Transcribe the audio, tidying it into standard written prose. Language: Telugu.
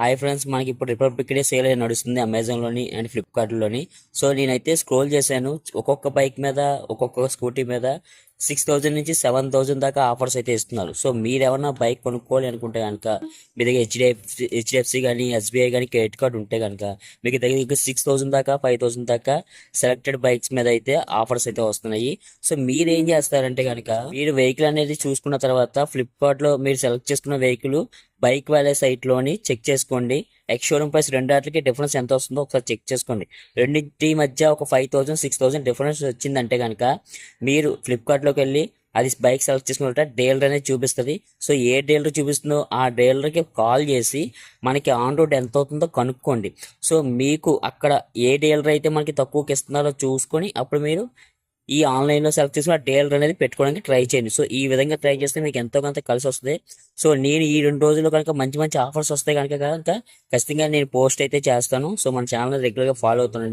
హాయ్ ఫ్రెండ్స్, మనకి ఇప్పుడు రిపబ్లిక్ డే సేల్ అనేది నడుస్తుంది అమెజాన్లోని అండ్ ఫ్లిప్కార్ట్లోని. సో నేనైతే స్క్రోల్ చేశాను. ఒక్కొక్క బైక్ మీద, ఒక్కొక్క స్కూటీ మీద 6,000 నుంచి 7,000 దాకా ఆఫర్స్ అయితే ఇస్తున్నారు. సో మీరు ఏమన్నా బైక్ కొనుక్కోవాలి అనుకుంటే కనుక మీ దగ్గర హెచ్డిఎఫ్సి కానీ, ఎస్బీఐ కానీ క్రెడిట్ కార్డు ఉంటే కనుక మీకు దగ్గర 6,000 దాకా, 5,000 దాకా సెలెక్టెడ్ బైక్స్ మీద అయితే ఆఫర్స్ అయితే వస్తున్నాయి. సో మీరు ఏం చేస్తారంటే కనుక మీరు వెహికల్ అనేది చూసుకున్న తర్వాత ఫ్లిప్కార్ట్లో మీరు సెలెక్ట్ చేసుకున్న వెహికల్ బైక్ వాలే సైట్లోని చెక్ చేసుకోండి. ఎక్స్ షోరూమ్ ప్రైస్ రెండాటికి డిఫరెన్స్ ఎంత వస్తుందో ఒకసారి చెక్ చేసుకోండి. రెండింటి మధ్య ఒక 5,000, 6,000 డిఫరెన్స్ వచ్చిందంటే కనుక మీరు ఫ్లిప్కార్ట్లోకి వెళ్ళి అది బైక్ సెలెక్ట్ చేసుకున్నట్ట డీలర్ అనేది చూపిస్తుంది. సో ఏ డీలర్ చూపిస్తుందో ఆ డీలర్కి కాల్ చేసి మనకి ఆన్ రోడ్ ఎంత అవుతుందో కనుక్కోండి. సో మీకు అక్కడ ఏ డీలర్ అయితే మనకి తక్కువకి ఇస్తున్నారో చూసుకొని అప్పుడు మీరు ఈ ఆన్లైన్లో సెలెక్ట్ చేసుకుని ఆ డీలర్ అనేది పెట్టుకోవడానికి ట్రై చేయండి. సో ఈ విధంగా ట్రై చేస్తే మీకు ఎంతో కొంత కలిసి వస్తుంది. సో నేను ఈ 2 రోజుల్లో కనుక మంచి మంచి ఆఫర్స్ వస్తాయి కనుక ఖచ్చితంగా నేను పోస్ట్ అయితే చేస్తాను. సో మన ఛానల్ రెగ్యులర్గా ఫాలో అవుతుండండి.